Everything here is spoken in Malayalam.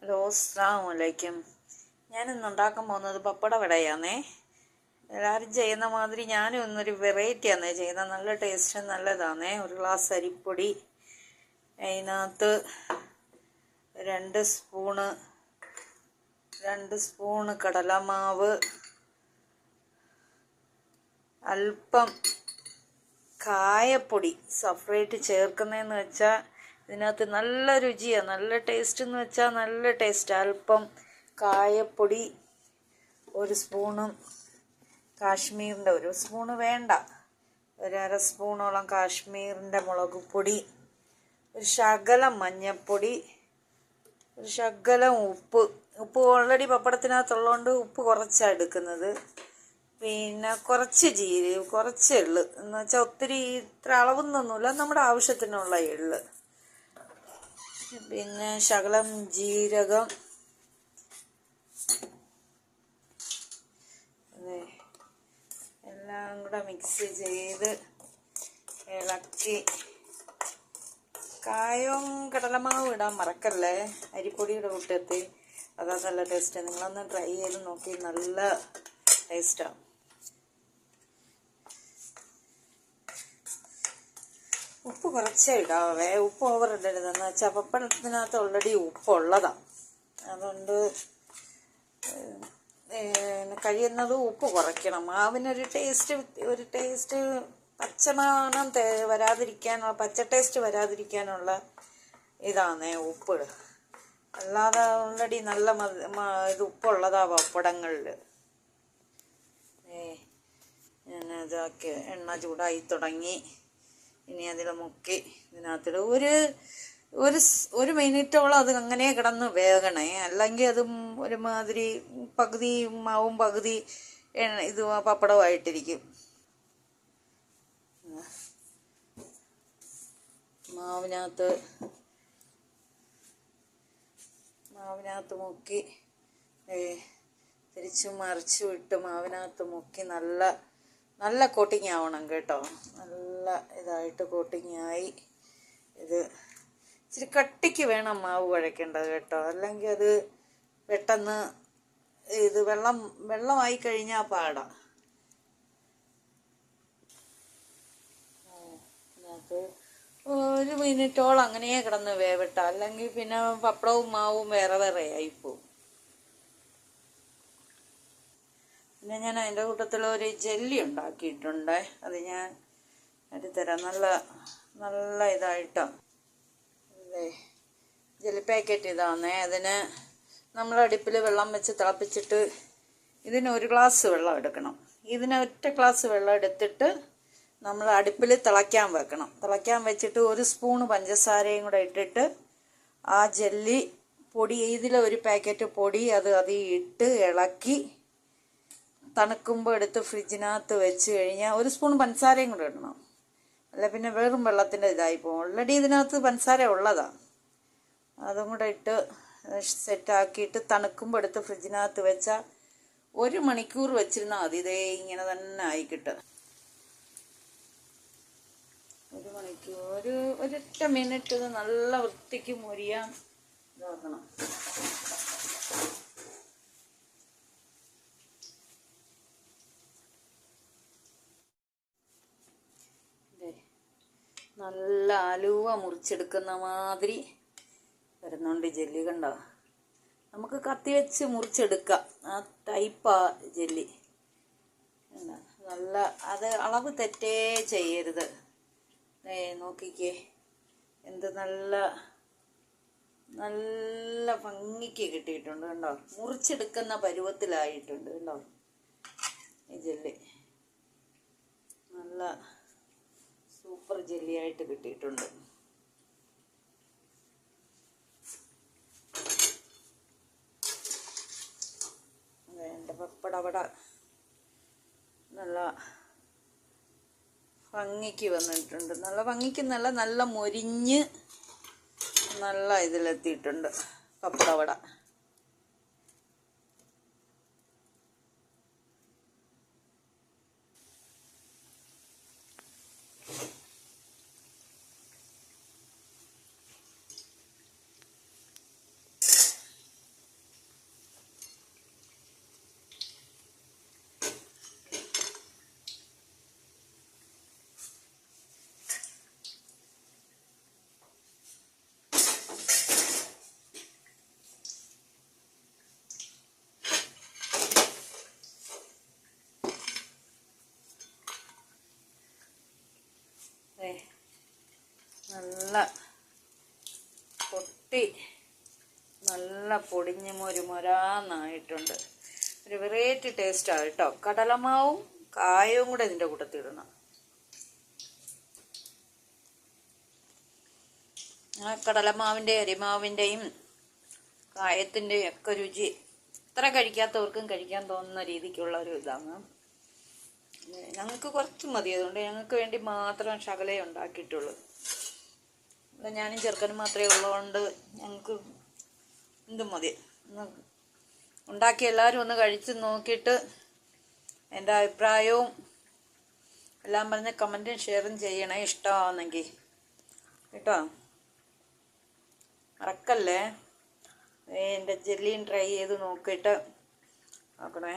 ഹലോ, അസ്സലാമു അലൈക്കും. ഞാനിന്ന് ഉണ്ടാക്കാൻ പോകുന്നത് പപ്പട വടയാന്നേ. എല്ലാവരും ചെയ്യുന്ന മാതിരി ഞാനും ഇന്നൊരു വെറൈറ്റിയാന്നേ ചെയ്യുന്നത്. നല്ല ടേസ്റ്റ് നല്ലതാന്നേ. ഒരു ഗ്ലാസ് അരിപ്പൊടി, അതിനകത്ത് രണ്ട് സ്പൂണ് കടലമാവ്, അല്പം കായപ്പൊടി സെപ്പറേറ്റ് ചേർക്കുന്നതെന്ന് വെച്ചാൽ ഇതിനകത്ത് നല്ല രുചിയാണ്, നല്ല ടേസ്റ്റ് എന്ന് വെച്ചാൽ നല്ല ടേസ്റ്റ്. അല്പം കായപ്പൊടി, ഒരു സ്പൂണും കാശ്മീരിൻ്റെ, ഒരു സ്പൂണ് വേണ്ട, ഒരു അര സ്പൂണോളം കാശ്മീരിൻ്റെ മുളക് പൊടി, ഒരു ശകലം മഞ്ഞൾപ്പൊടി, ഒരു ശകലം ഉപ്പ് ഓൾറെഡി പപ്പടത്തിനകത്തുള്ളതുകൊണ്ട് ഉപ്പ് കുറച്ചാണ് എടുക്കുന്നത്. പിന്നെ കുറച്ച് കുറച്ച് എള്ള് എന്ന് വെച്ചാൽ ഒത്തിരി ഇത്ര അളവൊന്നുമില്ല, നമ്മുടെ ആവശ്യത്തിനുള്ള എള്ള്, പിന്നെ ശകലം ജീരകം, എല്ലാം കൂടെ മിക്സ് ചെയ്ത് ഇളക്കി. കായവും കടലമാവും ഇടാൻ മറക്കല്ലേ അരിപ്പൊടിയുടെ കൂട്ടത്തിൽ, അതാ നല്ല ടേസ്റ്റ്. നിങ്ങളൊന്ന് ട്രൈ ചെയ്ത് നോക്കി, നല്ല ടേസ്റ്റാണ്. ഉപ്പ് കുറച്ചേ ഇടാവേ, ഉപ്പ് ഓവർ ഇടരുതെന്ന് വെച്ചാൽ പപ്പടത്തിനകത്ത് ഓൾറെഡി ഉപ്പുള്ളതാണ്. അതുകൊണ്ട് കഴിയുന്നതും ഉപ്പ് കുറയ്ക്കണം. മാവിനൊരു ടേസ്റ്റ് പച്ചമണം വരാതിരിക്കാനുള്ള, പച്ച ടേസ്റ്റ് വരാതിരിക്കാനുള്ള ഇതാണേ ഉപ്പ്. അല്ലാതെ ഓൾറെഡി നല്ല ഇത് ഉപ്പുള്ളതാ പപ്പടങ്ങളിൽ. ഞാൻ ഇതാക്കി എണ്ണ ചൂടായി തുടങ്ങി. ഇനി അതിൽ മുക്കി ഇതിനകത്തിട്ട് ഒരു മിനിറ്റോളം അത് അങ്ങനെ കിടന്ന് വേകണേ, അല്ലെങ്കിൽ അതും ഒരുമാതിരി പകുതി മാവും പകുതി ഇത് പപ്പടമായിട്ടിരിക്കും. മാവിനകത്ത് മുക്കി തിരിച്ചും മറിച്ചും ഇട്ട് മാവിനകത്ത് മുക്കി നല്ല കോട്ടിങ് ആവണം കേട്ടോ. നല്ല ഇതായിട്ട് കോട്ടിങ് ആയി. ഇത് ഇച്ചിരി കട്ടിക്ക് വേണം മാവ് കുഴയ്ക്കേണ്ടത് കേട്ടോ, അല്ലെങ്കിൽ അത് പെട്ടെന്ന് ഇത് വെള്ളമായി കഴിഞ്ഞാൽ പാടാം. അതിനകത്ത് ഒരു മിനിറ്റോളം അങ്ങനെ കിടന്ന് വേവട്ട, അല്ലെങ്കിൽ പിന്നെ പപ്പടവും മാവും വേറെ വേറെ ആയിപ്പോവും. പിന്നെ ഞാൻ അതിൻ്റെ കൂട്ടത്തിൽ ഒരു ജെല്ലി ഉണ്ടാക്കിയിട്ടുണ്ട്, അത് ഞാൻ എടുത്തരാം. നല്ല ഇതായിട്ടാണ് അല്ലേ. ജെല്ലി പാക്കറ്റ് ഇതാന്നേ. അതിന് നമ്മൾ അടുപ്പിൽ വെള്ളം വെച്ച് തിളപ്പിച്ചിട്ട് ഇതിന് ഒരു ഗ്ലാസ് വെള്ളം എടുക്കണം. ഇതിന് ഒറ്റ ഗ്ലാസ് വെള്ളം എടുത്തിട്ട് നമ്മൾ അടുപ്പിൽ തിളയ്ക്കാൻ വെക്കണം. തിളയ്ക്കാൻ വെച്ചിട്ട് ഒരു സ്പൂണ് പഞ്ചസാരയും കൂടെ ഇട്ടിട്ട് ആ ജെല്ലി പൊടി, ഇതിലൊരു പാക്കറ്റ് പൊടി അതിൽ ഇട്ട് ഇളക്കി തണുക്കുമ്പോൾ എടുത്ത് ഫ്രിഡ്ജിനകത്ത് വെച്ച് കഴിഞ്ഞാൽ, ഒരു സ്പൂൺ പഞ്ചസാരയും കൂടെ ഇടണം, അല്ല പിന്നെ വെറും വെള്ളത്തിൻ്റെ ഇതായിപ്പോവും. ഓൾറെഡി ഇതിനകത്ത് പഞ്ചസാര ഉള്ളതാണ്. അതും കൂടെ ഇട്ട് സെറ്റാക്കിയിട്ട് തണുക്കുമ്പോൾ എടുത്ത് ഫ്രിഡ്ജിനകത്ത് വെച്ചാൽ 1 മണിക്കൂർ വെച്ചിരുന്നാൽ മതി. ഇതേ ഇങ്ങനെ തന്നെ ആയിക്കിട്ട്. 1 മണിക്കൂർ, ഒരൊറ്റ മിനിറ്റ് ഇത് നല്ല വൃത്തിക്ക് മൊരിയാൻ ഇതാക്കണം. നല്ല അലുവ മുറിച്ചെടുക്കുന്ന മാതിരി വരുന്നുണ്ട് ജെല്ലി, കണ്ടോ. നമുക്ക് കത്തി വെച്ച് മുറിച്ചെടുക്കാം, ആ ടൈപ്പാ ജെല്ലി. നല്ല അത് അളവ് തെറ്റേ ചെയ്യരുത്. നോക്കിക്കേ, എന്ത് നല്ല ഭംഗിക്ക് കിട്ടിയിട്ടുണ്ട് കണ്ടോ. മുറിച്ചെടുക്കുന്ന പരുവത്തിലായിട്ടുണ്ട് കണ്ടോ ഈ ജെല്ലി. നല്ല സൂപ്പർ ജെല്ലിയായിട്ട് കിട്ടിയിട്ടുണ്ട്. എൻ്റെ പപ്പടവട നല്ല ഭംഗിക്ക് വന്നിട്ടുണ്ട്. നല്ല ഭംഗിക്ക് നല്ല മൊരിഞ്ഞ് നല്ല ഇതിലെത്തിയിട്ടുണ്ട് പപ്പടവട. നല്ല പൊടിഞ്ഞ് മുരാന്നായിട്ടുണ്ട്. ഒരു വെറൈറ്റി ടേസ്റ്റാണ് കേട്ടോ. കടലമാവും കായവും കൂടെ ഇതിൻ്റെ കൂട്ടത്തിടണം. ആ കടലമാവിൻ്റെ അരിമാവിൻ്റെയും കായത്തിൻ്റെയും ഒക്കെ രുചി ഇത്ര കഴിക്കാത്തവർക്കും കഴിക്കാൻ തോന്നുന്ന രീതിക്കുള്ള ഒരു ഇതാണ്. ഞങ്ങൾക്ക് കുറച്ച് മതി, അതുകൊണ്ട് ഞങ്ങൾക്ക് വേണ്ടി മാത്രം ശകലേ ഉണ്ടാക്കിയിട്ടുള്ളൂ. ഇവിടെ ഞാനും ചെറുക്കനും മാത്രമേ ഉള്ളതുകൊണ്ട് ഞങ്ങൾക്ക് എന്തും മതി. ഉണ്ടാക്കി എല്ലാവരും ഒന്ന് കഴിച്ച് നോക്കിയിട്ട് എൻ്റെ അഭിപ്രായവും എല്ലാം പറഞ്ഞ് കമൻറ്റും ഷെയറും ചെയ്യണേ, ഇഷ്ടമാവുന്നെങ്കിൽ കേട്ടോ. മറക്കല്ലേ. എൻ്റെ ജെല്ലിയും ട്രൈ ചെയ്ത് നോക്കിയിട്ട് നോക്കണേ.